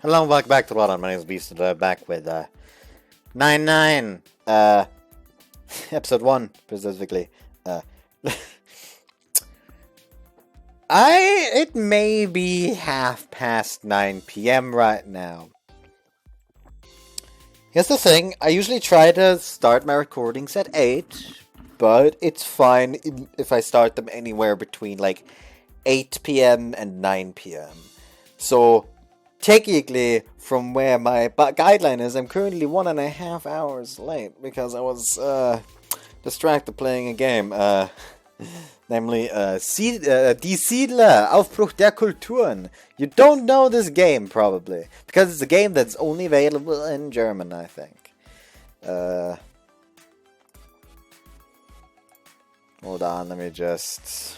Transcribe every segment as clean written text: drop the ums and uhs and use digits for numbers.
Hello and welcome back to London. My name is Beast, and back with 9-9, episode 1, specifically. Uh, it may be 9:30 p.m. right now. Here's the thing, I usually try to start my recordings at 8, but it's fine if I start them anywhere between like 8 p.m. and 9 p.m. So, technically, from where my guideline is, I'm currently 1.5 hours late because I was distracted playing a game. Namely, Die Siedler, Aufbruch der Kulturen. You don't know this game, probably, because it's a game that's only available in German, I think. Hold on, let me just...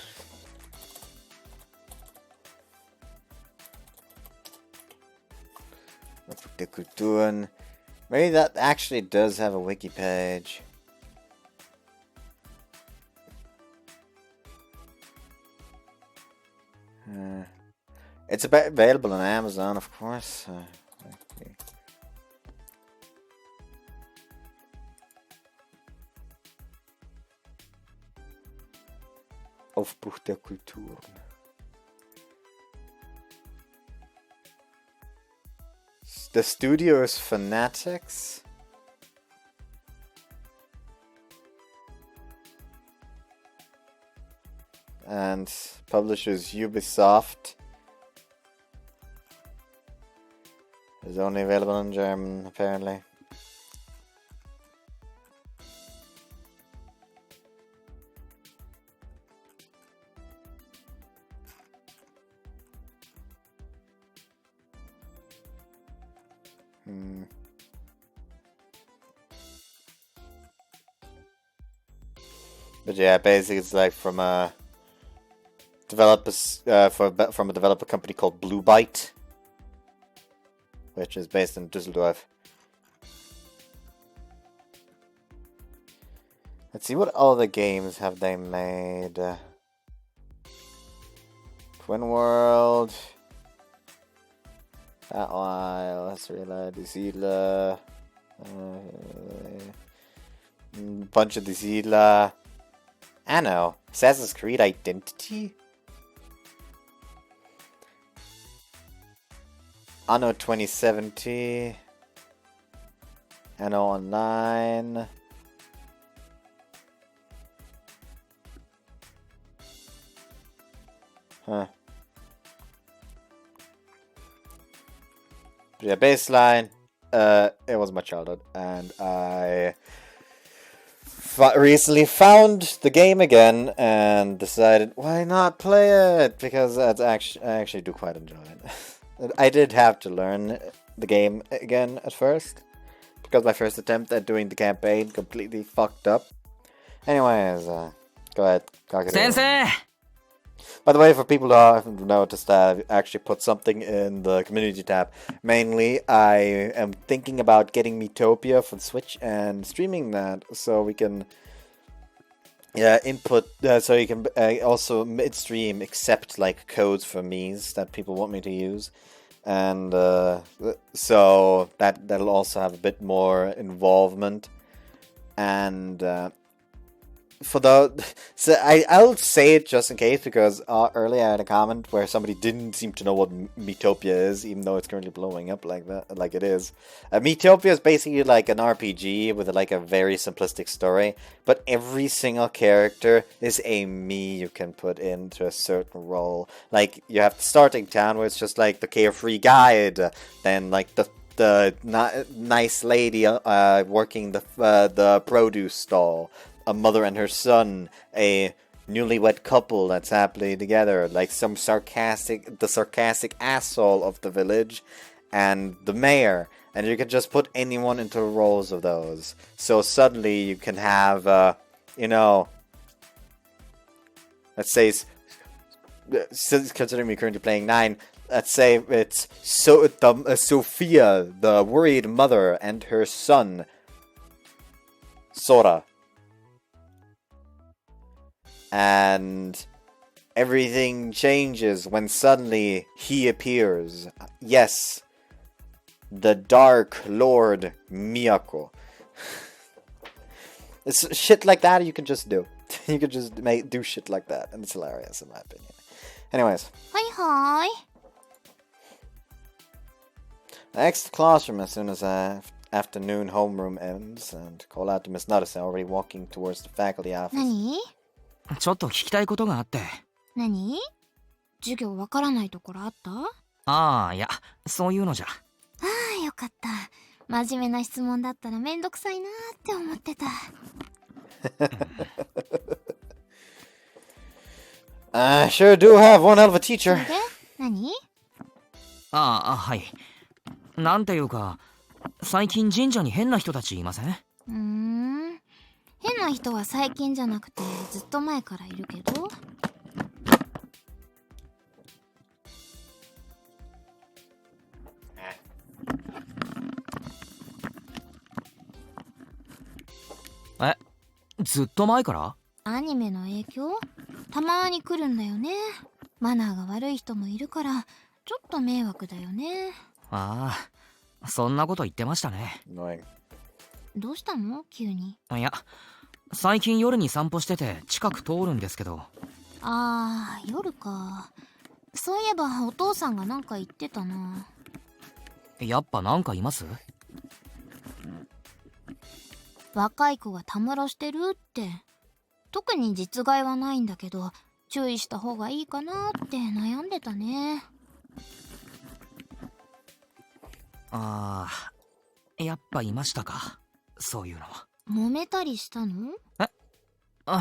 The Kulturen. Maybe that actually does have a wiki page. It's available on Amazon, of course. Aufbruch der Kulturen. The studio is Fanatics. And publishers Ubisoft. Is only available in German, apparently. But yeah, basically it's like from a from a developer company called Blue Byte, which is based in Düsseldorf. Let's see, what other games have they made? Twin World, that one, let's reload, Die Siedler, bunch of Die Siedler. Anno, Assassin's Creed Identity? Anno 2070. Anno Online. Huh. But yeah, baseline. It was my childhood, and I recently found the game again and decided, why not play it? Because I actually do quite enjoy it. I did have to learn the game again at first, because my first attempt at doing the campaign completely fucked up. Anyways, go ahead. Sensei! By the way, for people who haven't noticed, I actually put something in the community tab. Mainly, I am thinking about getting Metopia for the Switch and streaming that, so we can input, so you can also midstream accept like codes for Mii's that people want me to use, and so that'll also have a bit more involvement, and so I'll say it just in case, because earlier I had a comment where somebody didn't seem to know what Metopia is, even though it's currently blowing up like that, like it is. Metopia is basically like an RPG with like a very simplistic story, but every single character is a Mii you can put into a certain role. Like, you have the starting town where it's just like the carefree guide, then like the nice lady working the produce stall, a mother and her son, a newlywed couple that's happily together, like the sarcastic asshole of the village, and the mayor. And you can just put anyone into roles of those. So suddenly you can have, let's say, considering me currently playing 9, let's say it's Sophia, the worried mother, and her son, Sora. And everything changes when suddenly he appears. Yes, the Dark Lord Miyako. It's shit like that you can just do. You can just do shit like that, and it's hilarious in my opinion. Anyways. Hi. I exit the classroom as soon as afternoon homeroom ends and call out to Miss Nuttison already walking towards the faculty office. 何？ちょっと聞きたいことがあって。何？授業わからないところあった？ああ、いや、そういうのじゃ。ああ、よかった。真面目な質問だったらめんどくさいなーって思ってた。I sure do have one hell of a teacher. それで？何？はい。なんていうか、最近神社に変な人たちいません？変な人は最近じゃなくてずっと前からいるけど。ずっと前から？アニメの影響？たまに来るんだよね。マナーが悪い人もいるからちょっと迷惑だよね。ああ、そんなこと言ってましたね。どうしたの急に？いや、最近夜に散歩してて近く通るんですけど。ああ、夜か。そういえばお父さんがなんか言ってたな。やっぱなんかいます？若い子がたむろしてるって。特に実害はないんだけど注意した方がいいかなって悩んでたね。ああ、やっぱいましたか、そういうの。揉めたりしたの？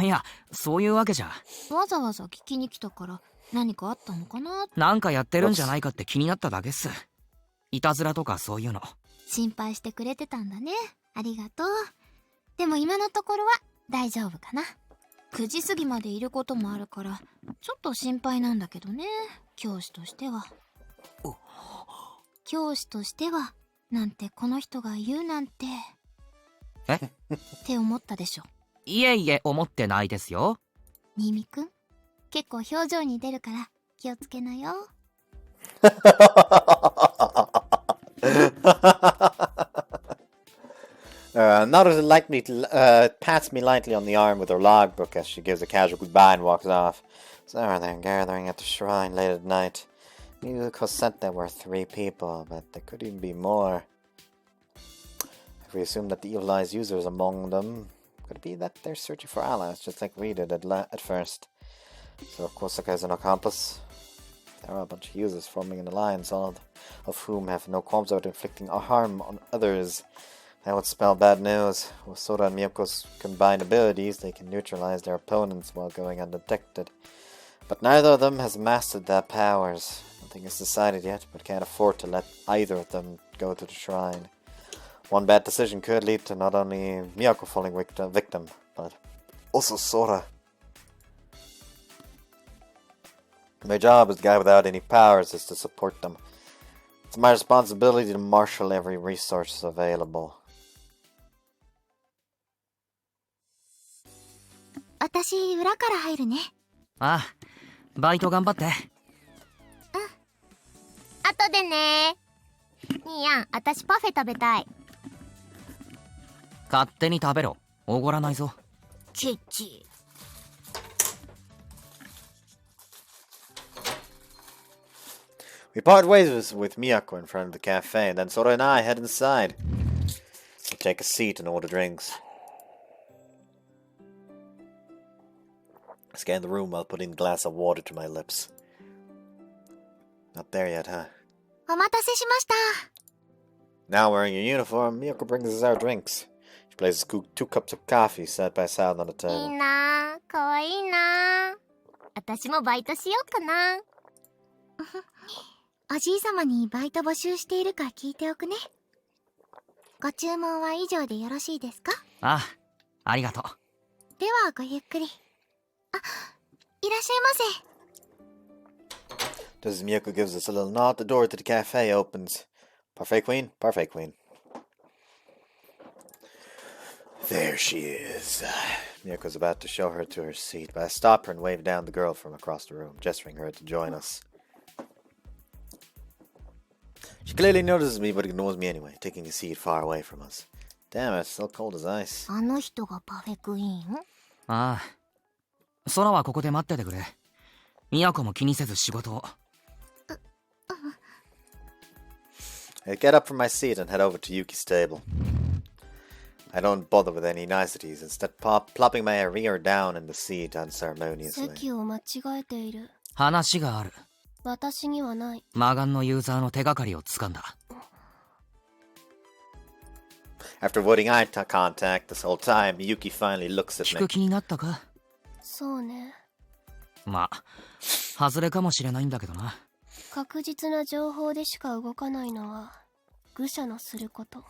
いや、そういうわけじゃ。わざわざ聞きに来たから何かあったのかな。なんかやってるんじゃないかって気になっただけっす。いたずらとかそういうの。心配してくれてたんだね。ありがとう。でも今のところは大丈夫かな。9時過ぎまでいることもあるからちょっと心配なんだけどね。教師としてはなんてこの人が言うなんてって思ったでしょ。いえいえ、思ってないですよ。ミミくん結構表情に出るから気をつけなよ。Naruto pats me lightly on the arm with her logbook as she gives a casual goodbye and walks off. So they're gathering at the shrine late at night. Yuko said there were 3 people, but there could even be more. If we assume that the evil eyes user is among them, could it be that they're searching for allies, just like we did at first? So Kosaka is an accomplice. There are a bunch of users forming an alliance, all of whom have no qualms about inflicting harm on others. That would spell bad news. With Sora and Miyoko's combined abilities, they can neutralize their opponents while going undetected. But neither of them has mastered their powers. Nothing is decided yet, but can't afford to let either of them go to the shrine. One bad decision could lead to not only Miyako falling victim, but also Sora. My job as the guy without any powers is to support them. It's my responsibility to marshal every resource available. 私裏から入るね。ああ、バイト頑張って。後でね。兄やん、私パフェ食べたい。勝手に食べろ。おごらないぞ。チッチ。We part ways with Miyako in front of the cafe, and then Sora and I head inside. We take a seat and order drinks. I scan the room while putting a glass of water to my lips. Not there yet, huh? お待たせしました。 Now wearing a uniform, Miyako brings us our drinks. She places 2 cups of coffee side by side on the いい table. なぁ、かわいいなぁ。私もバイトしようかな。おじいさまにバイト募集しているか聞いておくね。ご注文は以上でよろしいですか？ああ、ありがとう。ではごゆっくり。あ、いらっしゃいませ。 Just as Miyako gives us a little nod, the door to the cafe opens. Parfait Queen, Parfait Queen. There she is. Miyako's about to show her to her seat, but I stop her and wave down the girl from across the room, gesturing her to join us. She clearly notices me, but ignores me anyway, taking a seat far away from us. Damn it, still cold as ice. あの人がパフェクイーン？ああ。空はここで待っててくれ。都も気にせず仕事を。I get up from my seat and head over to Yuki's table. I don't bother with any niceties, instead plopping my rear down in the seat unceremoniously. 席を間違えている。話がある。私にはない。マガンのユーザーの手がかりをつかんだ。After avoiding eye contact this whole time, Yuki finally looks at 聞 me. く気になったか？そうね。まあ、外れかもしれないんだけどな。確実な情報でしか動かないのは愚者のすること。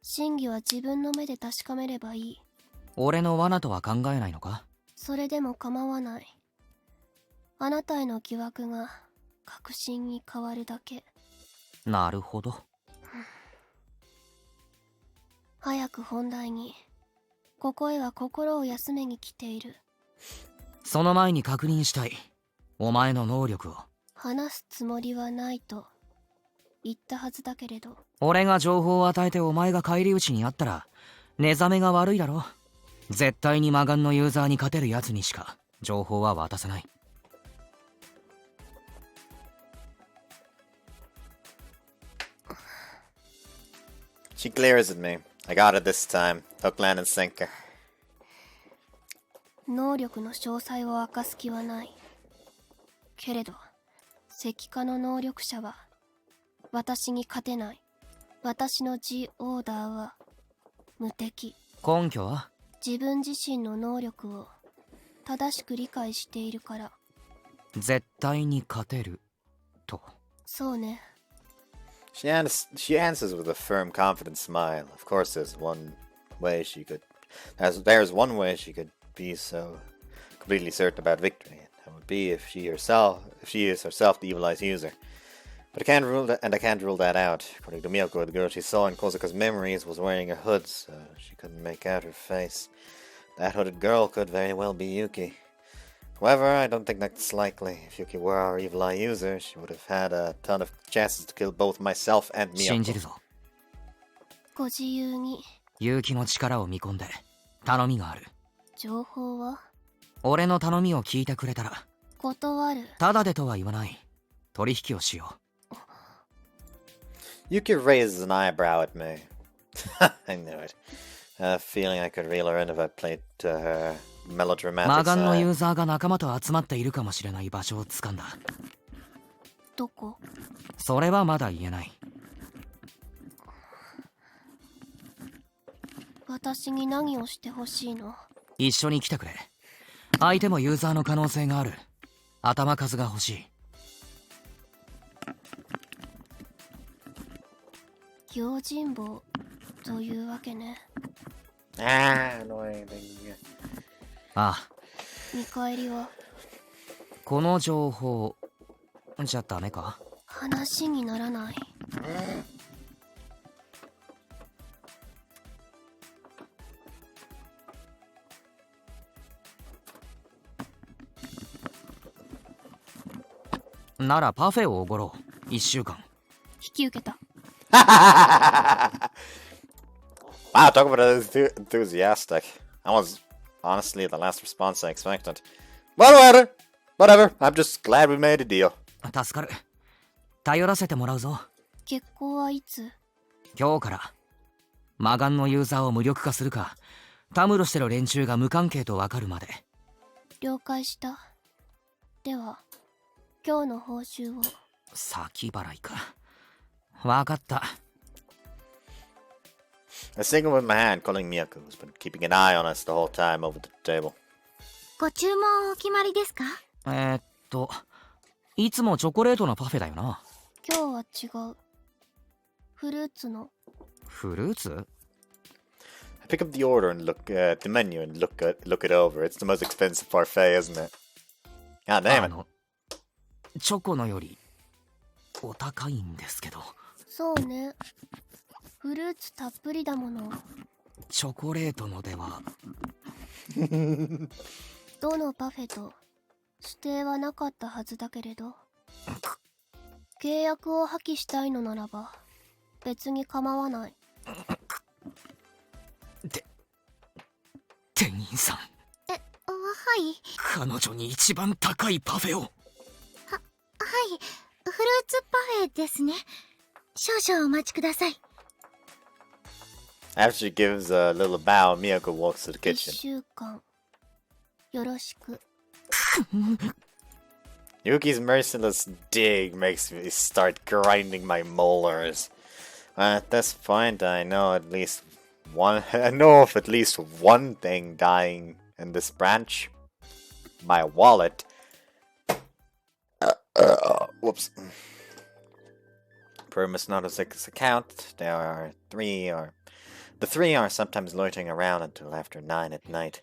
真偽は自分の目で確かめればいい。俺の罠とは考えないのか？それでも構わない。あなたへの疑惑が確信に変わるだけ。なるほど。早く本題に。ここへは心を休めに来ている。その前に確認したい。お前の能力を。話すつもりはないと言ったはずだけれど。俺が情報を与えてお前が返り討ちにあったら寝覚めが悪いだろ。絶対にマガンのユーザーに勝てるやつにしか情報は渡さない。She glares at me. I got it this time. Hook, line, and sinker. 能力の詳細を明かす気はない。けれど石化の能力者は私に勝てない。私の G オーダーは無敵。根拠は？自分自身の能力を正しく理解しているから。絶対に勝てると。そうね。She answers with a firm, confident smile. Of course, there's one way she could be so completely certain about victory. That would be if she is herself the evil-eyed user. But I can't rule that out. According to Miyako, the girl she saw in Kozaka's memories was wearing a hood, so she couldn't make out her face. That hooded girl could very well be Yuki. However, I don't think that's likely. If Yuki were our evil-eye user, she would have had a ton of chances to kill both myself and 信じ Miyako. るぞ。ご自由に。勇気の力を見込んで頼みがある。情報は？俺の頼みを聞いてくれたら。断る。ただでとは言わない。取引をしよう。Yuki raises an eyebrow at me. I knew it. A feeling I could reel her in if I played to her melodramatic マガンのユ side. ーザーが仲間と集まっているかもしれない場所を掴んだ。どこ？それはまだ言えない。私に何をしてほしいの？一緒に来てくれ。相手もユーザーの可能性がある。頭数が欲しい。用心棒というわけね。Annoying. ああ。見返りは？この情報じゃダメか？話にならない。ならパフェをおごろう。1週間。引き受けた。Wow, talk about enthusiastic. That was honestly the last response I expected. Whatever. I'm just glad we made a deal. 助かる。頼らせてもらうぞ。結婚はいつ？今日から。マガンのユーザーを無力化するか、たむろしてる連中が無関係とわかるまで。了解した。では今日の報酬を。先払いか。わかった。I signal with my hand, calling Miyako, who's been keeping an eye on us the whole time over the table. ご注文お決まりですか？いつもチョコレートのパフェだよな。今日は違う。フルーツの。フルーツ？ I pick up the order and look at the menu and look it over. It's the most expensive parfait, isn't it? God damn it. チョコのよりお高いんですけど。そうね。フルーツたっぷりだもの。チョコレートのでは。どのパフェと指定はなかったはずだけれど。契約を破棄したいのならば別に構わない。店員さん、はい。彼女に一番高いパフェを。はい、フルーツパフェですね。少々お待ちください。 After she gives a little bow, Miyako walks to the 1 kitchen. 週間よろしく。Yuki's merciless dig makes me start grinding my molars. At this point, I know of at least one thing dying in this branch. My wallet. Whoops. Per Miss Nautic's account, the three are sometimes loitering around until after 9 at night.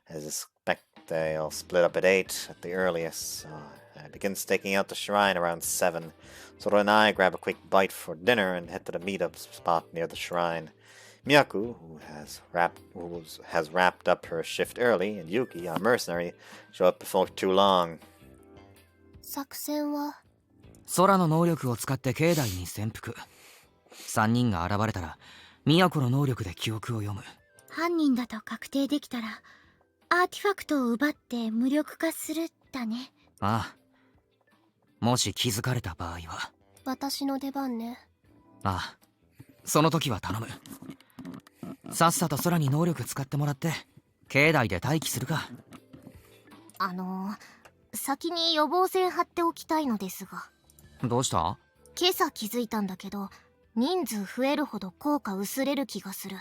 I suspect they'll split up at 8 at the earliest, so I begin staking out the shrine around 7. Sora and I grab a quick bite for dinner and head to the meetup spot near the shrine. Miyaku, who has wrapped up her shift early, and Yuki, our mercenary, show up before too long. 作戦は空の能力を使って境内に潜伏。3人が現れたら都の能力で記憶を読む。犯人だと確定できたらアーティファクトを奪って無力化するだね。ああ、もし気づかれた場合は。私の出番ね。ああ、その時は頼む。さっさと空に能力使ってもらって境内で待機するか。先に予防線張っておきたいのですが。どうした？今朝気づいたんだけど、人数増えるほど効果薄れる気がする。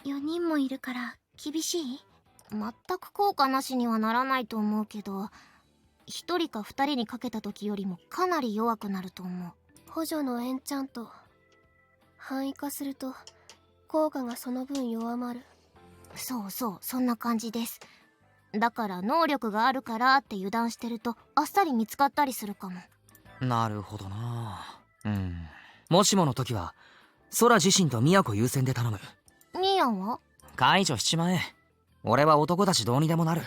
4人もいるから厳しい？全く効果なしにはならないと思うけど、1人か2人にかけた時よりもかなり弱くなると思う。補助のエンチャント範囲化すると効果がその分弱まる。そうそう、そんな感じです。だから能力があるからって油断してるとあっさり見つかったりするかも。なるほどな。もしもの時は空自身と都優先で頼む。ニーヤンは？解除しちまえ。俺は男たちどうにでもなる。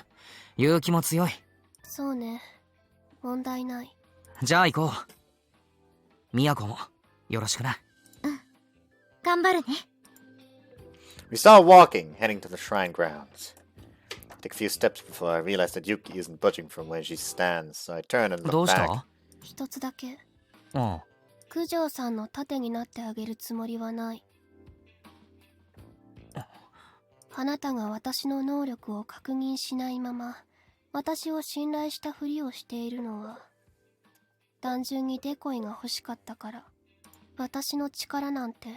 勇気も強い。そうね、問題ない。じゃあ行こう。都もよろしくな。頑張るね。We start walking, heading to the shrine grounds. I take a few steps before I realize that Yuki isn't budging from where she stands, so I turn and ど look うした？ back. 一つだけ。うん九条さんの盾になってあげるつもりはない。あなたが私の能力を確認しないまま私を信頼したふりをしているのは単純にデコイが欲しかったから。私の力なんて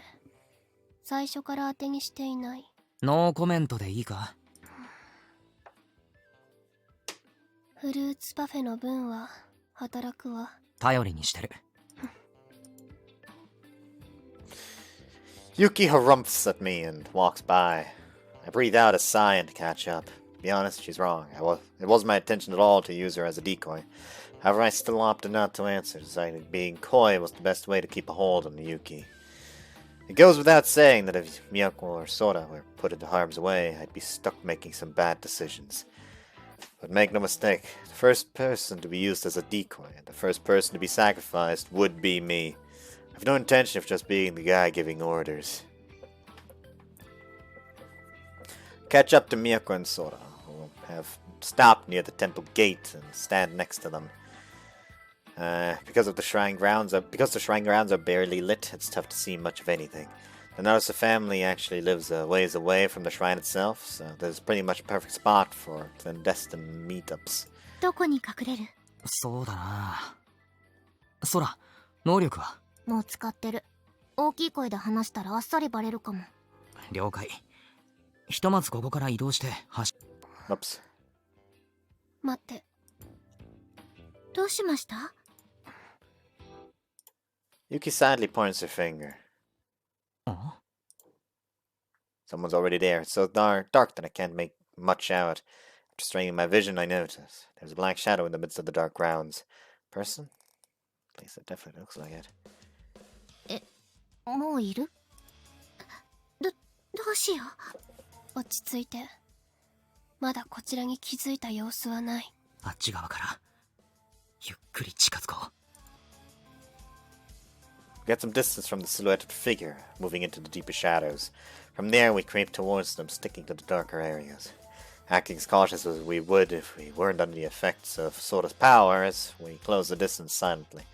最初から当てにしていない。ノーコメントでいいか？フルーツパフェの分は働くわ。頼りにしてる。Yuki harumphs at me and walks by. I breathe out a sigh and catch up. To be honest, she's wrong. It wasn't my intention at all to use her as a decoy. However, I still opted not to answer, deciding being coy was the best way to keep a hold on Yuki. It goes without saying that if Miyako or Sora were put into harm's way, I'd be stuck making some bad decisions. But make no mistake, the first person to be used as a decoy and the first person to be sacrificed would be me. I have no intention of just being the guy giving orders. Catch up to Miyako and Sora, who have stopped near the temple gate and stand next to them. Because the shrine grounds are barely lit, it's tough to see much of anything. The Naruto family actually lives a ways away from the shrine itself, so there's pretty much a perfect spot for clandestine meetups. どこに隠れる？そうだな。空、能力は？もう使ってる。大きい声で話したらあっさりバレるかも。了解。ひとまずここから移動してOops. 待って。どうしました？ Yuki sadly points her finger. Someone's already there. It's so dark that I can't make much out. After straining my vision, I notice there's a black shadow in the midst of the dark grounds. Person? At least it definitely looks like it. もういる？どうしよう。落ち着いて。まだこちらに気づいた様子はない。あっち側からゆっくり近づこう。We had some distance from the silhouetted figure, moving into the deeper shadows. From there, we creeped towards them, sticking to the darker areas. Acting as cautious as we would if we weren't under the effects of Sora's powers, we closed the distance silently.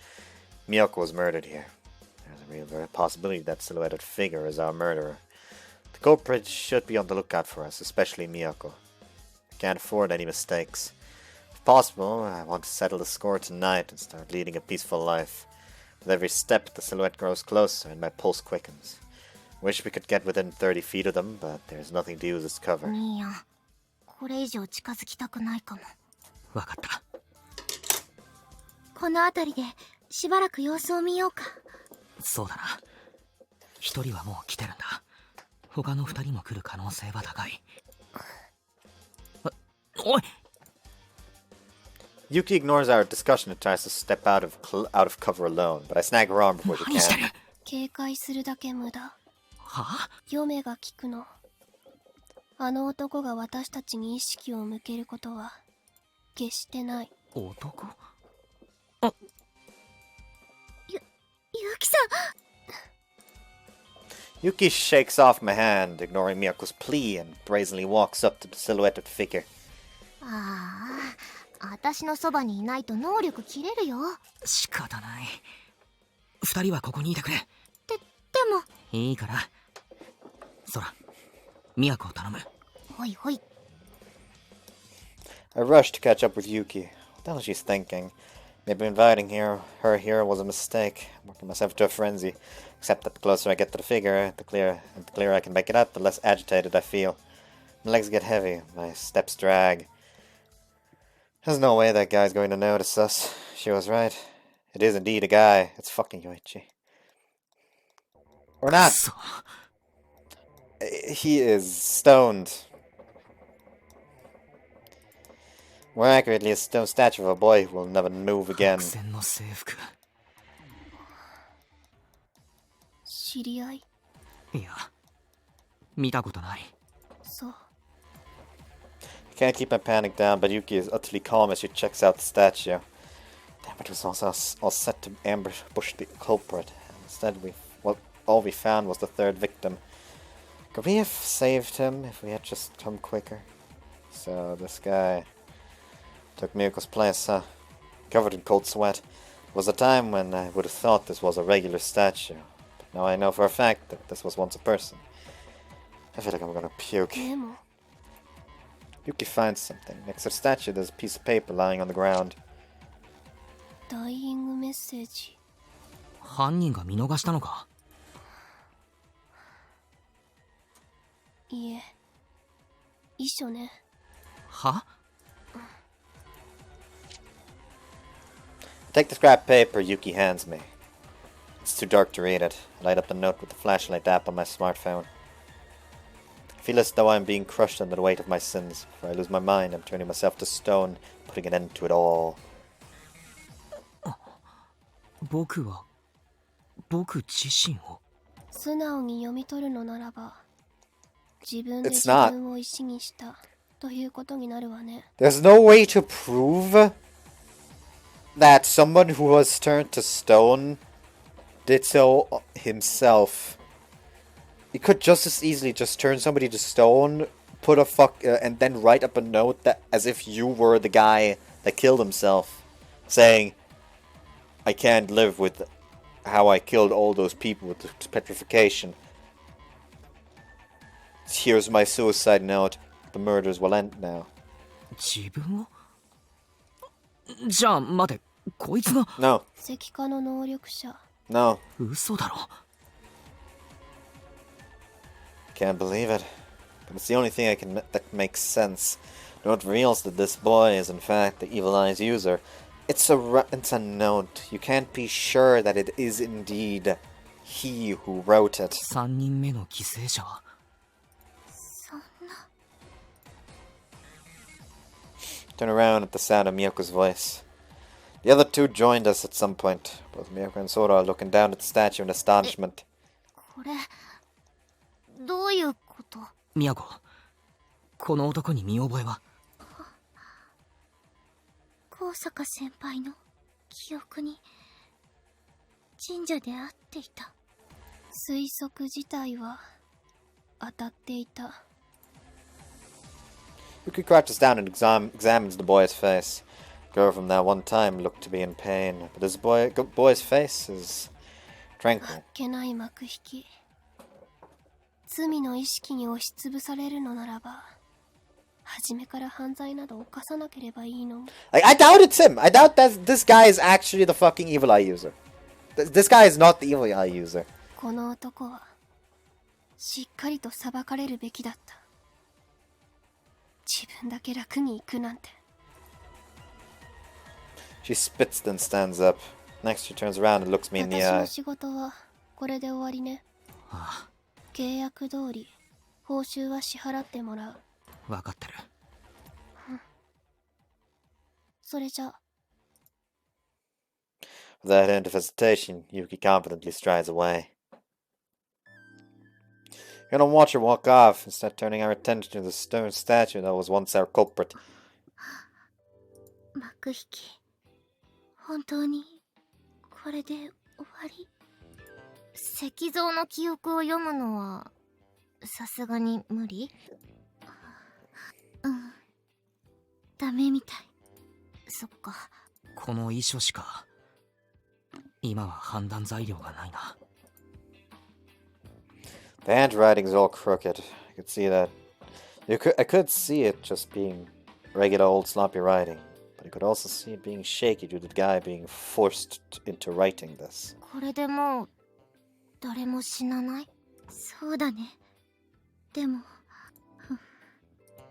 Miyako was murdered here. There's a real possibility that silhouetted figure is our murderer. The culprit should be on the lookout for us, especially Miyako. We can't afford any mistakes. If possible, I want to settle the score tonight and start leading a peaceful life. With every step, the silhouette grows closer and my pulse quickens. Wish we could get within 30 feet of them, but there's nothing to use as cover. いいや、これ以上近づきたくないかも。わかった。この辺りでしばらく様子を見ようか。そうだな。一人はもう来てるんだ。他の二人も来る可能性は高い。おい。Yuki ignores our discussion and tries to step out of cover alone, but I snag her arm before she 何して can. る？警戒するだけ無駄。は？嫁が聞くの。あの男が私たちに意識を向けることは決してない。男？ゆきさん。 Yuki shakes off my hand, ignoring Miyako's plea, and brazenly walks up to the silhouetted figure. ああ、私のそばにいないと能力切れるよ。仕方ない。二人はここにいてくれ。でも。いいから。ソラ、都を頼む。ほいほい。I rush to catch up with Yuki. What the hell she's thinking? Maybe inviting her here was a mistake. I'm working myself into a frenzy. Except that the closer I get to the figure, the clearer I can make it out, the less agitated I feel. My legs get heavy, my steps drag. There's no way that guy's going to notice us. She was right. It is indeed a guy. It's fucking Yoichi. Or not. He is stoned. More accurately, a stone statue of a boy who will never move again. 知り合い？いや、見たことない。そう。I can't keep my panic down, but Yuki is utterly calm as she checks out the statue. Damn, it was also all set to ambush the culprit. Instead, all we found was the third victim. Could we have saved him if we had just come quicker? So this guy took Miyoko's place, huh? Covered in cold sweat. It was a time when I would have thought this was a regular statue. But now I know for a fact that this was once a person. I feel like I'm gonna puke. でも。 Yuki finds something. Next to the statue, there's a piece of paper lying on the ground. ダイイングメッセージ。犯人が見逃したのか？いえ。遺書ね。は？ Take the scrap paper Yuki hands me. It's too dark to read it. I light up the note with the flashlight app on my smartphone. I feel as though I'm being crushed under the weight of my sins. Before I lose my mind, I'm turning myself to stone, putting an end to it all. 僕自身を。素直に読み取るのならば、自分で It's 自 not. 分を石にしたということになるわね。There's no way to prove that someone who was turned to stone did so himself. You could just as easily just turn somebody to stone, put a and then write up a note that as if you were the guy that killed himself, saying, "I can't live with how I killed all those people with the petrification. Here's my suicide note. The murders will end now." 自分を？じゃあ待て、こいつが。No. 石化の能力者。No. 嘘だろ。Can't believe it. But it's the only thing that makes sense. The note reveals that this boy is in fact the Evil Eye's user. It's a note. You can't be sure that it is indeed he who wrote it. 三人目の犠牲者は。そんな。 Turn around at the sound of Miyoko's voice. The other two joined us at some point. Both Miyoko and Sora are looking down at the statue in astonishment. これどういうこと？都、この男に見覚えは？高坂先輩の記憶に神社で会っていた。推測自体は当たっていた。Yuki crouches down and examines the boy's face. The girl from that one time looked to be in pain, but this boy's face is tranquil. あっけない幕引き。罪の意識に押しつぶされるのならば、初めから犯罪など犯さなければいいのも。Like, I doubt it's him. I doubt that this guy is actually the fucking evil eye user. This guy is not the evil eye user. この男はしっかりと裁かれるべきだった。自分だけ楽に行くなんて。She spits, then stands up. Next, she turns around and looks me in the 私の eye. 仕事はこれで終わりね。あ契約通り報酬は支払ってもらう。あ、分かってる。それじゃ。 Without a hint of hesitation, Yuki confidently strides away. You're gonna watch her walk off, instead turning our attention to the stone statue that was once our culprit. 幕引き。本当にこれで終わり？石像の記憶を読むのはさすがに無理？うん。ダメみたい。そっか。この遺書しか今は判断材料がないな。The handwriting's all crooked. I could see that. I could see it just being regular old sloppy writing, but I could also see it being shaky due to the guy being forced into writing this. これでもう誰も死なない？そうだね。でも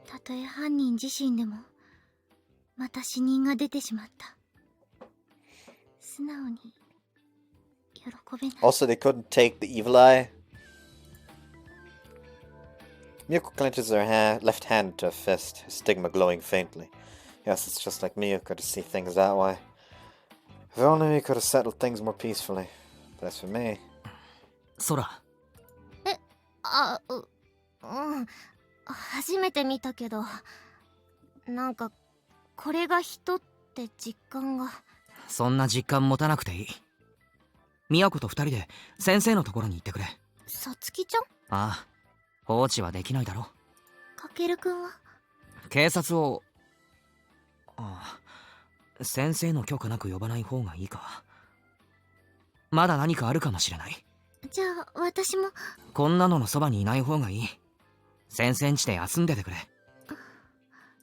たとえ犯人自身でもまた死人が出てしまった。素直に喜べない。 Also, they couldn't take the evil eye. Miyako clenches her left hand to a fist, his stigma glowing faintly. Yes, it's just like Miyako to see things that way. If only we could have settled things more peacefully. But as for me... ソラ。初めて見たけど、なんかこれが人って実感が。そんな実感持たなくていい。都と二人で先生のところに行ってくれ。さつきちゃん？ああ、放置はできないだろ。かけるくんは？警察を、ああ、先生の許可なく呼ばない方がいいか。まだ何かあるかもしれない。じゃあ私も。こんなののそばにいない方がいい。先生ん家で休んでてくれ。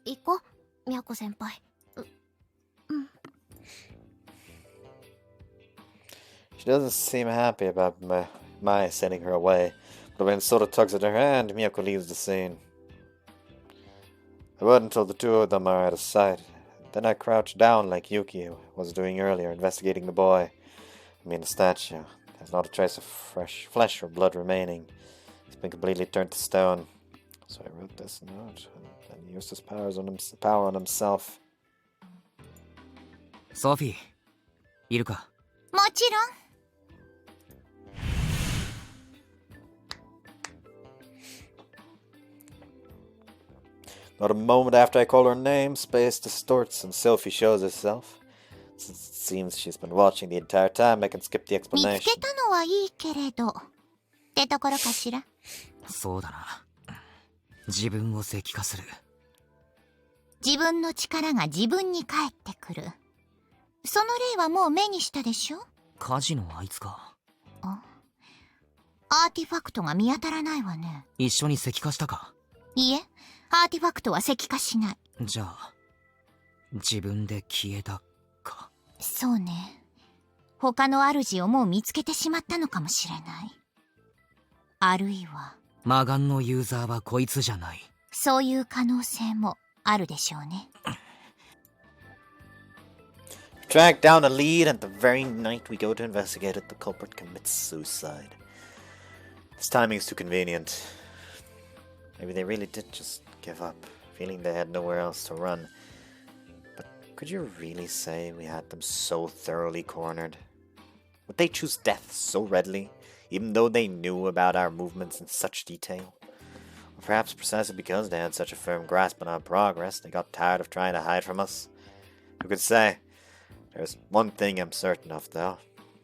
行こう、みやこ先輩。She doesn't seem happy about my sending her away, but when Sora tugs at her hand, Miyako leaves the scene. I wait until the two of them are out of sight. Then I crouch down like Yuki was doing earlier, investigating the boy. I mean the statue. There's not a trace of fresh flesh or blood remaining. It's been completely turned to stone. So I wrote this note and used his power on himself. ソフィー、いるか？もちろん。Not a moment after I call her name, space distorts and Sophie shows herself. Since it seems she's been watching the entire time, I can skip the 見 explanation. つけたのはいいけれどってところかしら。そうだな。自分を石化する。自分の力が自分に返ってくる。その例はもう目にしたでしょ？火事のあいつか。アーティファクトが見当たらないわね。一緒に石化したか？いいえ、アーティファクトは石化しない。じゃあ自分で消えたか。そうね。他の主をもう見つけてしまったのかもしれない。あるいは魔眼のユーザーはこいつじゃない。そういう可能性もあるでしょうね。Track down a lead, and the very night we go to investigate it, the culprit commits suicide. This timing is too convenient. Maybe they really did just give up, feeling they had nowhere else to run. But could you really say we had them so thoroughly cornered? Would they choose death so readily, even though they knew about our movements in such detail? Or perhaps precisely because they had such a firm grasp on our progress, they got tired of trying to hide from us? Who could say? There's one thing I'm certain of, though.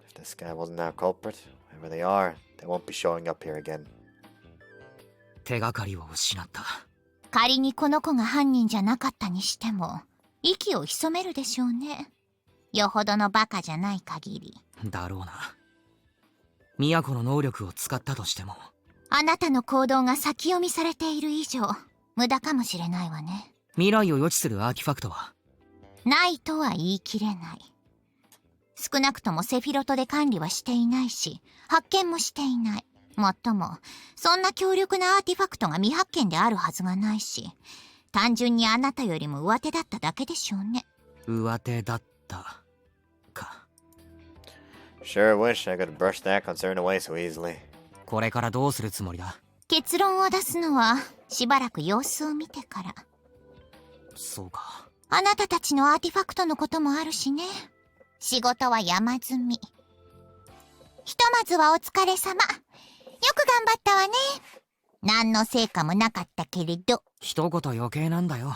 If this guy wasn't our culprit. Whoever they are, they won't be showing up here again. 手がかりを失った。仮にこの子が犯人じゃなかったにしても、息を潜めるでしょうね。よほどのバカじゃない限り。だろうな。都の能力を使ったとしても。あなたの行動が先読みされている以上、無駄かもしれないわね。未来を予知するアーティファクトはないとは言い切れない。少なくともセフィロトで管理はしていないし、発見もしていない。もっとも、そんな強力なアーティファクトが未発見であるはずがないし、単純にあなたよりも上手だっただけでしょうね。上手だったか。Sure wish I could brush that concern away so easily. これからどうするつもりだ？結論を出すのは、しばらく様子を見てから。そうか。あなたたちのアーティファクトのこともあるしね。仕事は山積み。ひとまずはお疲れ様。よく頑張ったわね。何の成果もなかったけれど。一言余計なんだよ。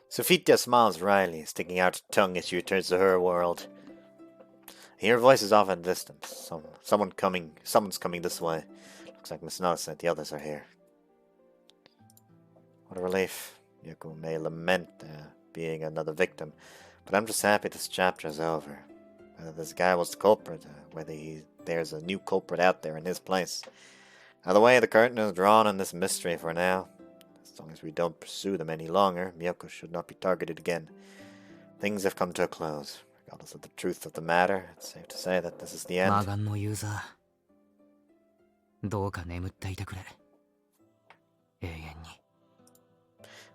Sophia smiles wryly, sticking out her tongue as she returns to her world. I hear voices off in the distance. Someone's coming this way. Looks like Miss Nelson and the others are here. What a relief. Yuki may lament being another victim, but I'm just happy this chapter is over. Whether this guy was the culprit, whether there's a new culprit out there in his place. Either way, the curtain is drawn on this mystery for now. As long as we don't pursue them any longer, Miyako should not be targeted again. Things have come to a close. Regardless of the truth of the matter, it's safe to say that this is the end. 魔眼のユーザー。どうか眠っていてくれ。永遠に。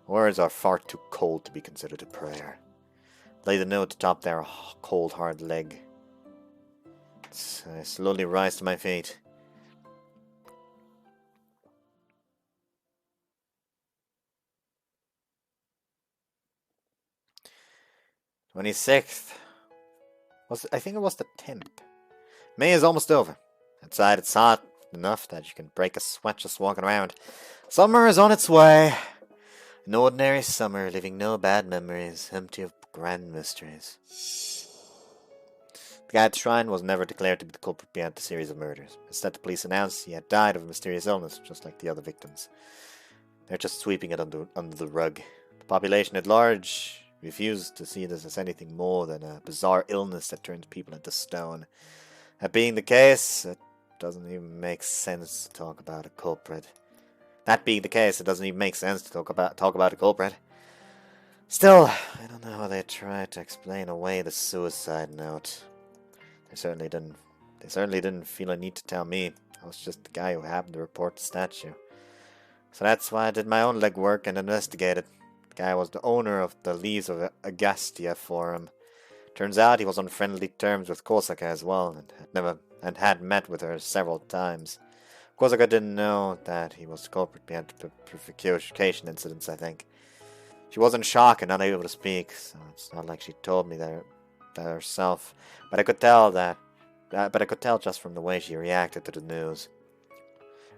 Words are far too cold to be considered a prayer. Lay the note atop their cold, hard leg. I slowly rise to my feet. "26th. I think it was the 10th. May is almost over. Outside it's hot enough that you can break a sweat just walking around. Summer is on its way. An ordinary summer, leaving no bad memories, empty of grand mysteries. The guy at the shrine was never declared to be the culprit behind the series of murders. Instead, the police announced he had died of a mysterious illness, just like the other victims. They're just sweeping it under the rug. The population at large refused to see this as anything more than a bizarre illness that turns people into stone. That being the case, it doesn't even make sense to talk about a culprit. That being the case, it doesn't even make sense to talk about a culprit. Still, I don't know how they tried to explain away the suicide note. They certainly didn't feel a need to tell me. I was just the guy who happened to report the statue. So that's why I did my own legwork and investigated. The guy was the owner of the Leaves of Agastia Forum. Turns out he was on friendly terms with Kosaka as well, and had met with her several times. Kosaka didn't know that he was the culprit behind the purification incidents, I think. She was in shock and unable to speak, so it's not like she told me that herself. But I could tell just from the way she reacted to the news.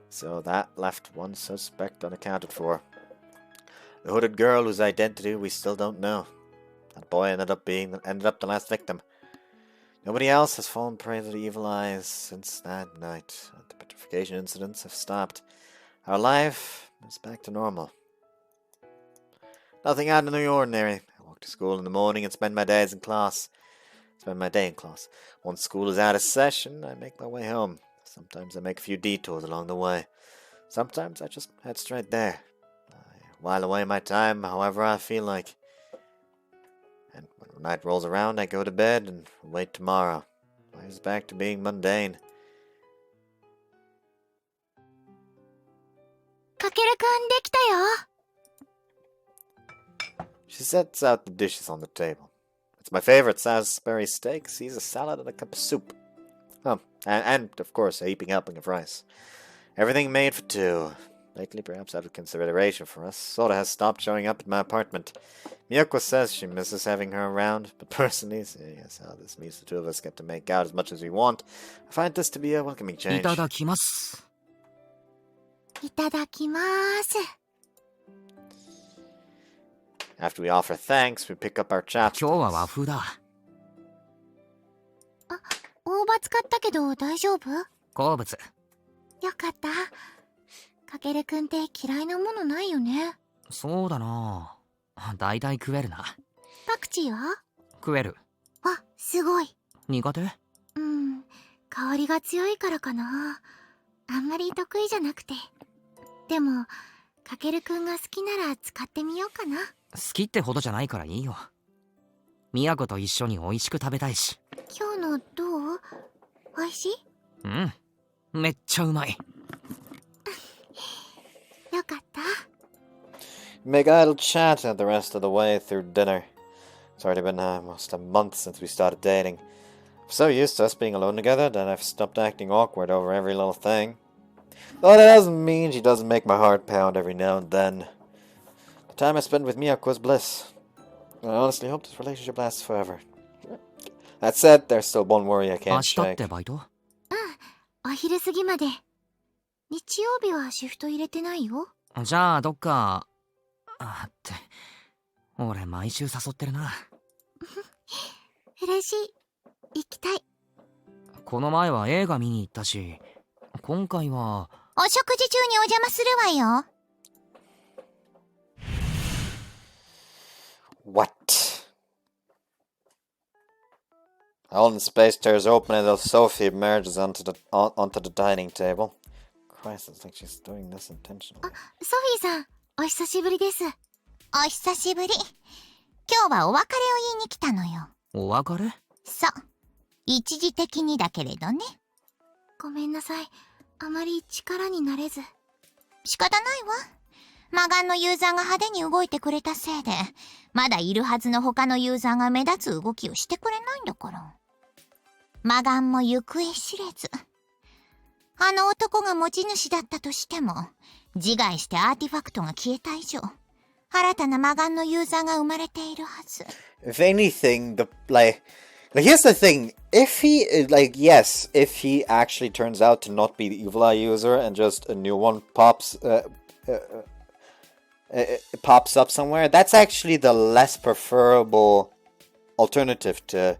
So that left one suspect unaccounted for. The hooded girl whose identity we still don't know. That boy ended up the last victim. Nobody else has fallen prey to the evil eyes since that night. The petrification incidents have stopped. Our life is back to normal. Nothing out of the ordinary. I walk to school in the morning and spend my day in class. Once school is out of session, I make my way home. Sometimes I make a few detours along the way. Sometimes I just head straight there. I while away my time however I feel like. And when night rolls around, I go to bed and wait tomorrow. Life is back to being mundane. かけるくんできたよ。She sets out the dishes on the table. It's my favorite Salisbury steak, Caesar salad, and a cup of soup. Oh, and of course, a heaping helping of rice. Everything made for two. Lately, perhaps out of consideration for us, Sora has stopped showing up at my apartment. Miyako says she misses having her around, but personally, seeing as how this means the two of us get to make out as much as we want, I find this to be a welcoming change. いただきます。いただきまーす。After we offer thanks, we pick up our 今 chapsticks. 日は和風だ。大葉使ったけど大丈夫？よ好物。かった。かけるくんって嫌いなものないよね。そうだな。だいたい食えるな。パクチーは？食える。あ、すごい。苦手？うん、香りが強いからかな。あんまり得意じゃなくて。でも、かけるくんが好きなら使ってみようかな。好きってほどじゃないからいいよ。みやこと一緒に美味しく食べたいし。今日のどう？美味しい？うん。めっちゃうまい。よかった。Make idle chat the rest of the way through dinner. It's already been almost a month since we started dating. I'm so used to us being alone together that I've stopped acting awkward over every little thing. Though that doesn't mean she doesn't make my heart pound every now and then. The time I spent with Miyako was bliss. I honestly hope this relationship lasts forever. That said, there's still one worry I 明 can't 日っ shake. てバイト？お昼過ぎまで。日曜日はシフト入れてないよ。じゃあどっかって、俺毎週誘ってるな。嬉しい。行きたい。この前は映画見に行ったし、今回はお食事中にお邪魔するわよ。What? All in space tears open until Sophie emerges onto the dining table. Christ, it's like she's doing this intentionally. ソフィーさん、お久しぶりです。お久しぶり。今日はお別れを言いに来たのよ。お別れ？そう。一時的にだけれどね。ごめんなさい。あまり力になれず。仕方ないわ。魔眼のユーザーが派手に動いてくれたせいで、まだいるはずの他のユーザーが目立つ動きをしてくれないんだから。魔眼も行方知れず。あの男が持ち主だったとしても、自害してアーティファクトが消えた以上、新たな魔眼のユーザーが生まれているはず。If anything, here's the thing. If he, yes, if he actually turns out to not be the evil eye user and just a new one pops up somewhere, that's actually the less preferable alternative to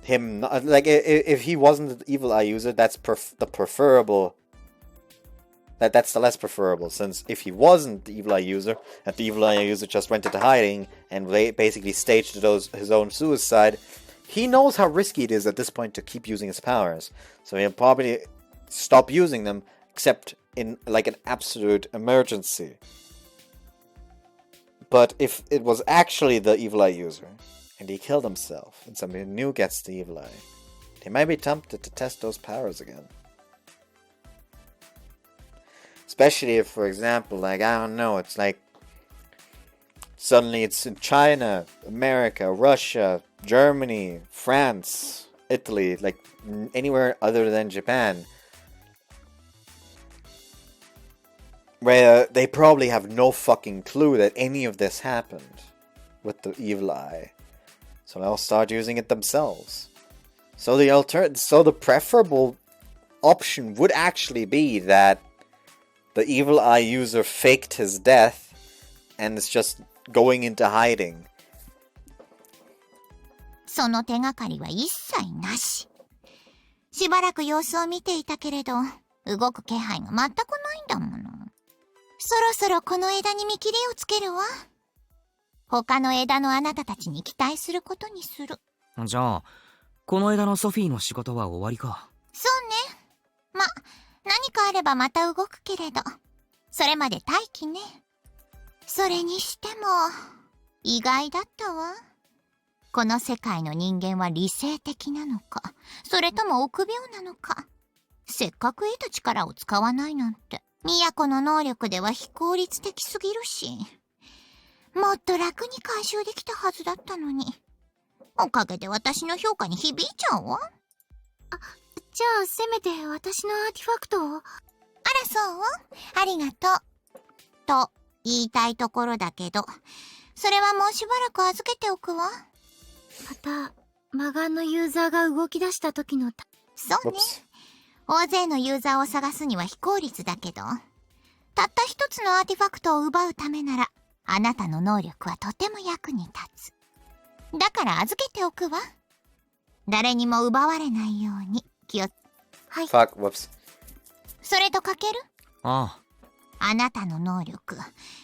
him. Like, if he wasn't the evil eye user, that's the preferable. That's the less preferable, since if he wasn't the evil eye user, and the evil eye user just went into hiding and basically staged his own suicide, he knows how risky it is at this point to keep using his powers. So he'll probably stop using them, except in like an absolute emergency. But if it was actually the evil eye user, and he killed himself, and somebody new gets the evil eye, they might be tempted to test those powers again. Especially if, for example, like, I don't know, it's like, suddenly it's in China, America, Russia, Germany, France, Italy, like, anywhere other than Japan, where they probably have no fucking clue that any of this happened with the evil eye. So they'll start using it themselves. So the preferable option would actually be that the evil eye user faked his death and is just going into hiding. その手がかりは一切なし。しばらく様子を見ていたけれど、動く気配が全くないんだもの。そろそろこの枝に見切りをつけるわ。他の枝のあなたたちに期待することにする。じゃあこの枝のソフィーの仕事は終わりか。そうね。ま、何かあればまた動くけれど、それまで待機ね。それにしても意外だったわ。この世界の人間は理性的なのか、それとも臆病なのか。せっかく得た力を使わないなんて、都の能力では非効率的すぎるし、もっと楽に回収できたはずだったのに。おかげで私の評価に響いちゃうわ。じゃあせめて私のアーティファクトを。あらそう？ありがとう。と言いたいところだけど、それはもうしばらく預けておくわ。また魔眼のユーザーが動き出した時のそうね。大勢のユーザーを探すには非効率だけど、たった一つのアーティファクトを奪うためならあなたの能力はとても役に立つ。だから預けておくわ。誰にも奪われないように気を。はい。Fuck, whoops. それとかける？ああなたの能力、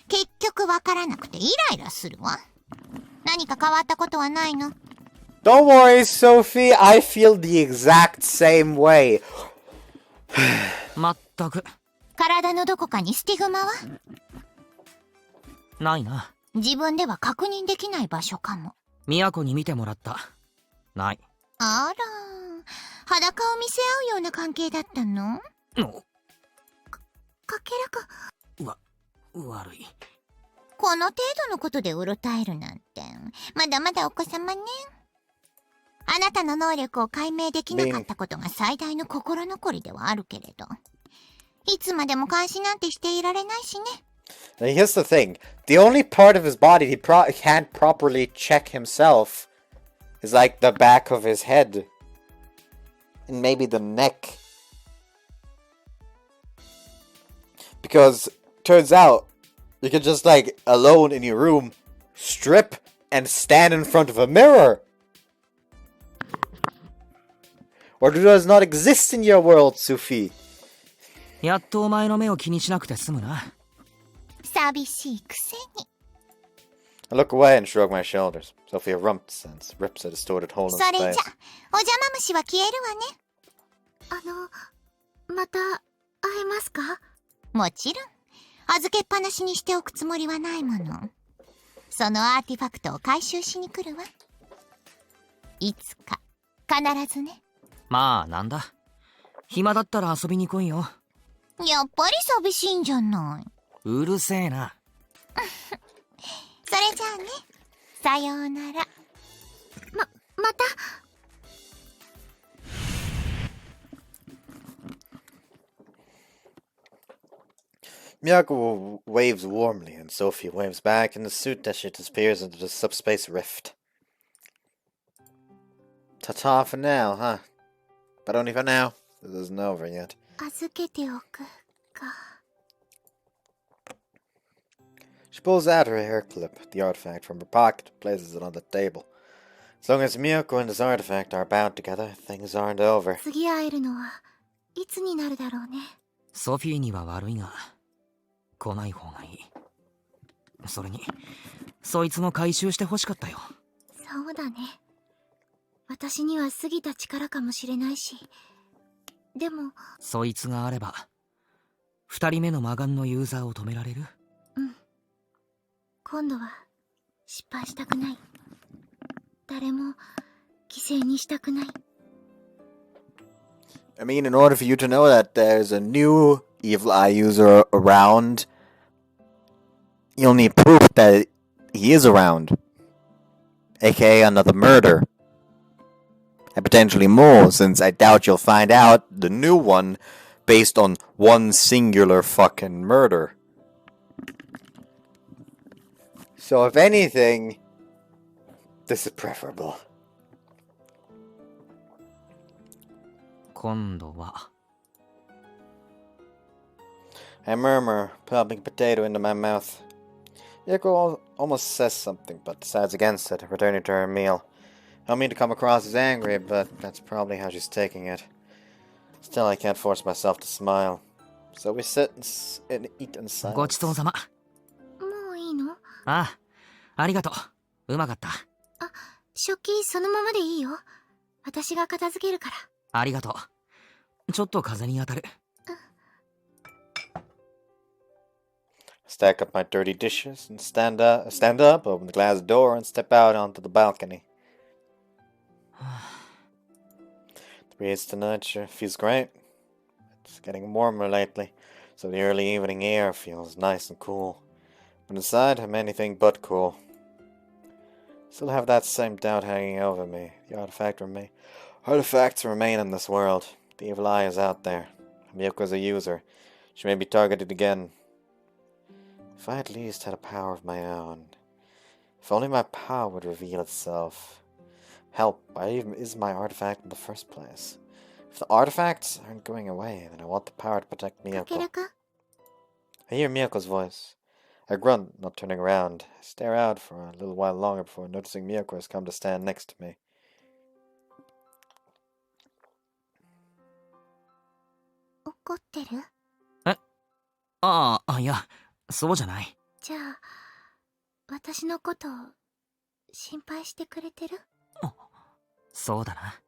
結局わからなくてイライラするわ。何か変わったことはないの？ Don't worry, Sophie. I feel the exact same way. まったく体のどこかにスティグマは？ないな。自分では確認できない場所かも。都に見てもらった。ない。あら、裸を見せ合うような関係だったの？かけらか。悪い。この程度のことでうろたえるなんて、まだまだお子様ね。あなたの能力を解明できなかったことが最大の心残りではあるけれど、いつまでも監視なんてしていられないしね。Now, here's the thing. The only part of his body he can't properly check himself is like the back of his head. And maybe the neck. Because, turns out, you can just like, alone in your room, strip and stand in front of a mirror. Or does not exist in your world, Sufi? やっとお前の目を気にしなくて済むな。寂しいくせに。I look away and shrug my shoulders. Sophia rumps and rips a distorted hole in それ space. じゃ、お邪魔虫は消えるわね。また、会えますか？もちろん。預けっぱなしにしておくつもりはないもの。そのアーティファクトを回収しに来るわ。いつか、必ずね。まあなんだ。暇だったら遊びに来いよ。やっぱり寂しいんじゃない。うるせえな。それじゃあね。さようなら。また。Miyako waves warmly, and Sophie waves back in the suit as she disappears into the subspace rift. Ta-ta for now, huh? But only for now. This isn't over yet. 預けておくか。She pulls out her hair clip, the artifact from her pocket, and places it on the table. As long as Miyako and this artifact are bound together, things aren't over. 次会えるのはいつになるだろうね。ソフィーには悪いが、来ない方がいい。それに、そいつも回収してほしかったよ。そうだね。私には過ぎた力かもしれないし。でも、そいつがあれば、二人目の魔眼のユーザーを止められる？うん。今度は失敗したくない。誰も犠牲にしたくない。I mean, in order for you to know that there's a new evil eye user around, you'll need proof that he is around. AKA another murder. And potentially more, since I doubt you'll find out the new one based on one singular fucking murder. So if anything, this is preferable. 今度は。I murmur, popping potato into my mouth. Yuko almost says something, but decides against it, returning to her meal. I don't mean to come across as angry, but that's probably how she's taking it. Still, I can't force myself to smile. So we sit and eat in silence. ごちそうさま。もういいの？ああ、ありがとう。うまかった。食器そのままでいいよ。私が片付けるから。ありがとう。ちょっと風に当たる。Stack up my dirty dishes and stand up, open the glass door, and step out onto the balcony. The breeze tonight sure feels great. It's getting warmer lately, so the early evening air feels nice and cool. But inside, I'm anything but cool. Still have that same doubt hanging over me. Artifacts remain in this world. The evil eye is out there. Miyoko's a user. She may be targeted again. If I at least had a power of my own. If only my power would reveal itself. Help, why even is my artifact in the first place? If the artifacts aren't going away, then I want the power to protect Miyoko. I hear Miyoko's voice. I grunt, not turning around. I stare out for a little while longer before noticing Miyako has come to stand next to me. 怒ってる？ああ、いや、そうじゃない。じゃあ、私のこと心配してくれてる？そうだな。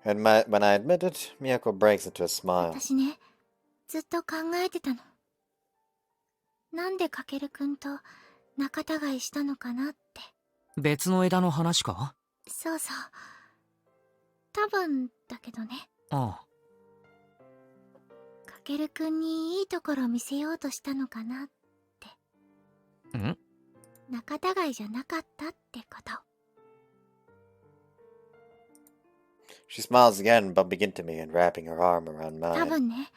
And when I admit it, Miyako breaks into a smile. 私ね、ずっと考えてたの。なんでかけるくんと仲違いしたのかなって。別の枝の話か？そうそう。多分だけどね。あかけるくんにいいところ見せようとしたのかなって。ん？仲違いじゃなかったってこと。She smiles again, bumping into me and wrapping her arm around 多 mine. 分ね、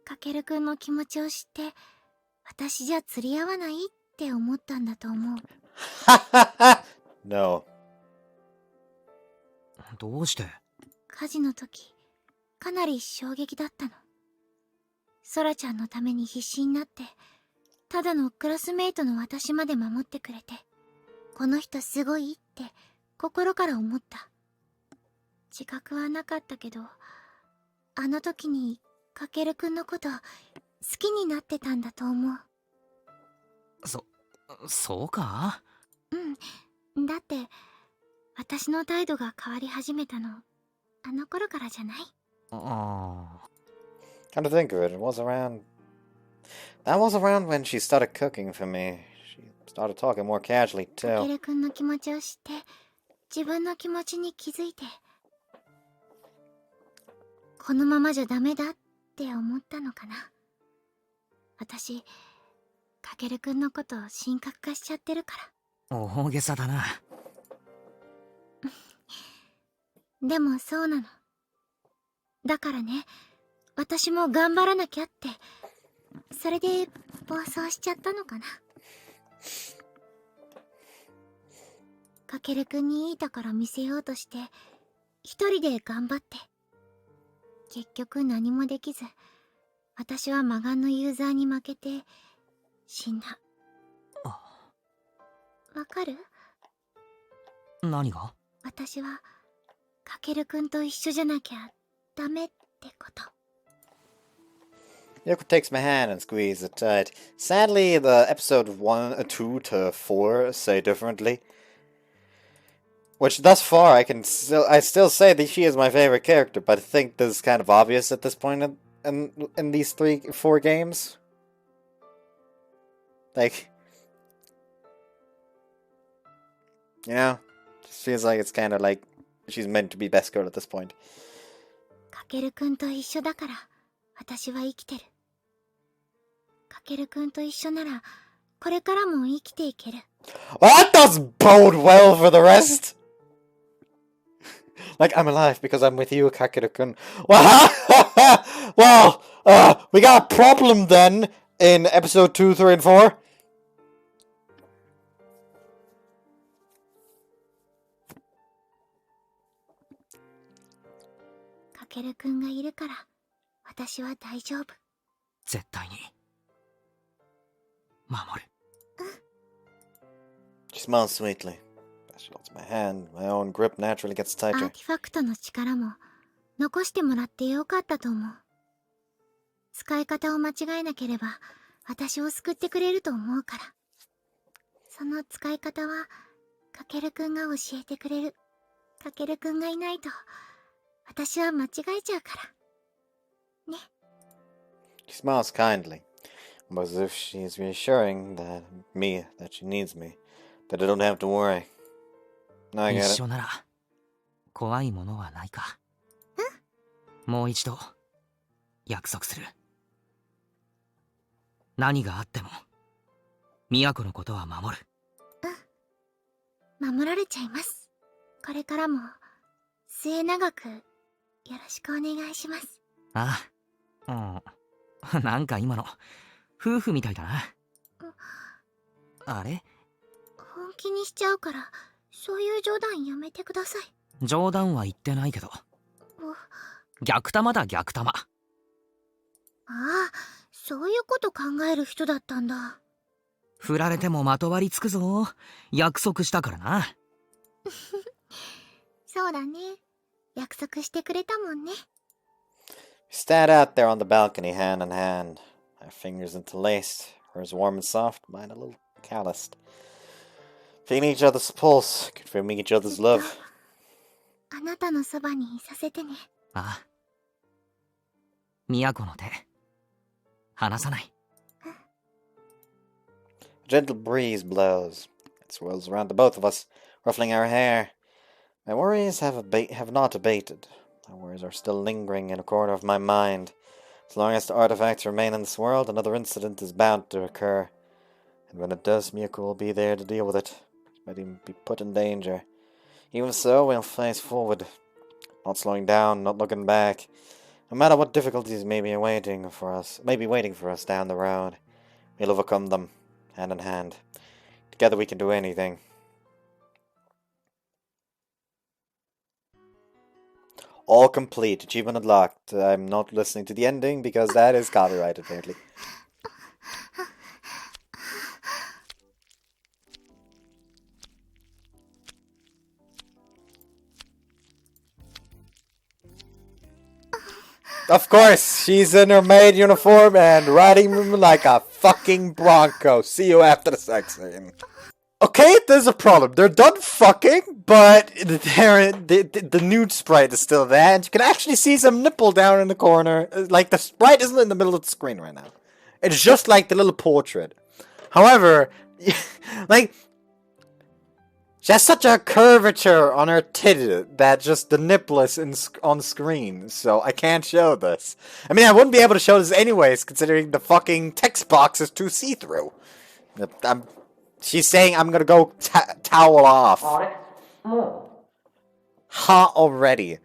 かけるくんの気持ちを知って、私じゃ釣り合わないって思ったんだと思う。No. どうして？火事の時、かなり衝撃だったの。ソラちゃんのために必死になって、ただのクラスメイトの私まで守ってくれて、この人すごいって心から思った。自覚はなかったけど、あの時にかけるくんのこと好きになってたんだと思う。そうか？うん。だって、私の態度が変わり始めたの、あの頃からじゃない？ああ。Come to think of it, that was around when she started cooking for me. She started talking more casually, かけ too. るくんの気持ちを知って、自分の気持ちに気づいて、このままじゃダメだって思ったのかな。私、かけるくんのことを神格化しちゃってるから。大げさだな。でもそうなの。だからね、私も頑張らなきゃって、それで暴走しちゃったのかな。かけるくんにいいところ見せようとして、一人で頑張って。結局何もできず、私は魔眼のユーザーに負けて、死んだ。わかる？何が？私は、かけるくんと一緒じゃなきゃダメってこと。Yoko takes my hand and squeezes it tight. Sadly, the episode 1, 2 to 4 say differently. Which, thus far, I still say that she is my favorite character, but I think this is kind of obvious at this point in these 4 games. Like, you know, just feels like it's kind of like she's meant to be best girl at this point. かけるくんと一緒だから、私は生きてる。かけるくんと一緒なら、これからも生きていける。That doesn't bode well for the rest! Like, I'm alive because I'm with you, Kakeru-kun. Well, we got a problem then in episode 2, 3, and 4. かけるくんがいるから、私は大丈夫。絶対に。守る。She smiles sweetly. She holds my hand. My own grip naturally gets アー tighter. ティファクトの力も、残してもらってよかったと思う。使い方を間違えなければ、私を救ってくれると思うから。その使い方は、かけるくんが教えてくれる。かけるくんがいないと、私は間違えちゃうから。ね。She smiles kindly, almost as if she's reassuring that she needs me, that I don't have to worry. Now I 一 get it. 緒なら怖いものはないか。もう一度約束する。何があっても都のことは守る。守られちゃいます。これからも末永くよろしくお願いします。ああ、なんか今の夫婦みたいだな。あれ？本気にしちゃうから、そういう冗談やめてください。冗談は言ってないけど。逆玉だ、逆玉。ああ、そういうこと考える人だったんだ。振られてもまとわりつくぞ。約束したからな。そうだね。約束してくれたもんね。We stand out there on the balcony, hand in hand, our fingers interlaced, hers warm and soft, mine a little calloused. Feeling each other's pulse, confirming each other's love. あなたのそばにいさせてね。ああ。都の手。離さない。A gentle breeze blows. It swirls around the both of us, ruffling our hair. My worries have not abated. My worries are still lingering in a corner of my mind. As long as the artifacts remain in this world, another incident is bound to occur. And when it does, Miyako will be there to deal with it. She might even be put in danger. Even so, we'll face forward. Not slowing down, not looking back. No matter what difficulties may be waiting for us down the road, we'll overcome them, hand in hand. Together we can do anything. All complete. Achievement unlocked. I'm not listening to the ending because that is copyrighted, apparently. Of course, she's in her maid uniform and riding like a fucking bronco. See you after the sex scene. Okay, there's a problem. They're done fucking, but the nude sprite is still there, and you can actually see some nipple down in the corner. Like, the sprite isn't in the middle of the screen right now. It's just like the little portrait. However, like, she has such a curvature on her titty that just the nipple is on screen, so I can't show this. I mean, I wouldn't be able to show this anyways, considering the fucking text box is too see-through. She's saying I'm gonna go towel off. Ha, already.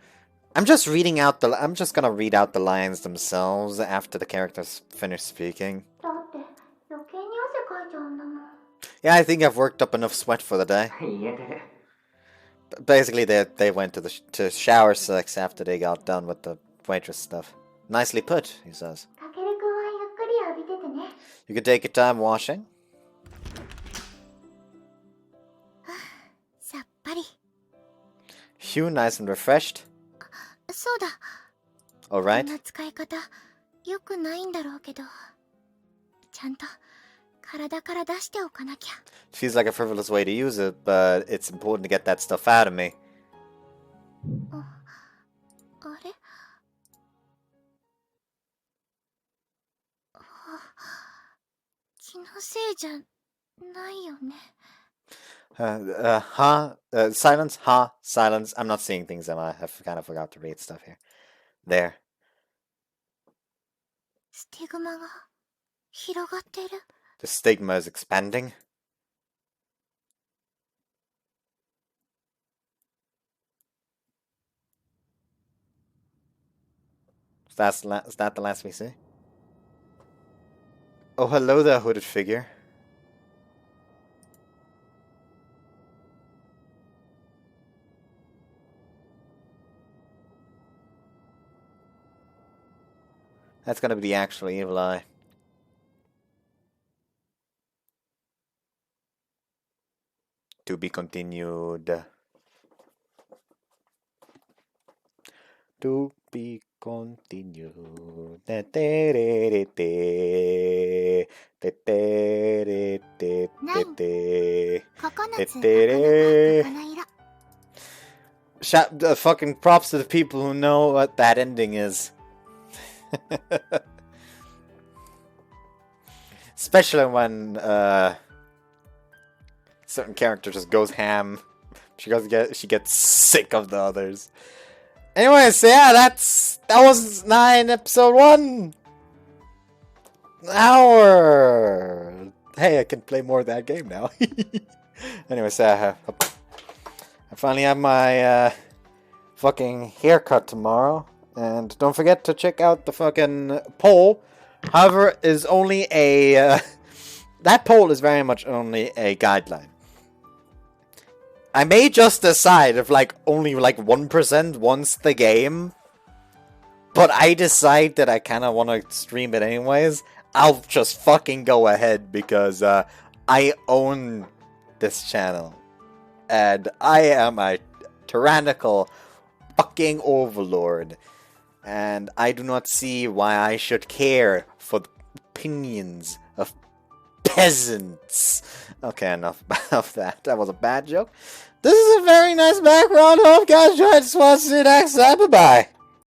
I'm just gonna read out the lines themselves after the characters finish speaking. Yeah, I think I've worked up enough sweat for the day. Basically, they went to shower sex after they got done with the waitress stuff. Nicely put, he says. You can take your time washing. Hugh, nice and refreshed. そうだ。 Alright. こんな使い方良くないんだろうけど、ちゃんと体から出しておかなきゃ。 Feels like a frivolous way to use it, but it's important to get that stuff out of me. あれ？気のせいじゃないよね。Silence, silence. I'm not seeing things, am I? I kind of forgot to read stuff here. There. スティグマが広がってる。 The stigma is expanding. Is that the last we see? Oh, hello there, hooded figure. That's gonna be the actual evil eye. To be continued. To be continued. Fucking props to the people who know what that ending is. Especially when certain character just goes ham. She gets sick of the others. Anyways, yeah, that was 9 episode 1. Hour. Hey, I can play more of that game now. Anyways, I finally have my fucking haircut tomorrow. And don't forget to check out the fucking poll. However, is only a... that poll is very much only a guideline. I may just decide if, like, only, like, 1% wants the game. But I decide that I kind of want to stream it anyways. I'll just fucking go ahead because I own this channel. And I am a tyrannical fucking overlord. And I do not see why I should care for the opinions of peasants. Okay, enough of that. That was a bad joke. This is a very nice background. Hope you guys enjoyed. Just want to see you next time. Bye-bye.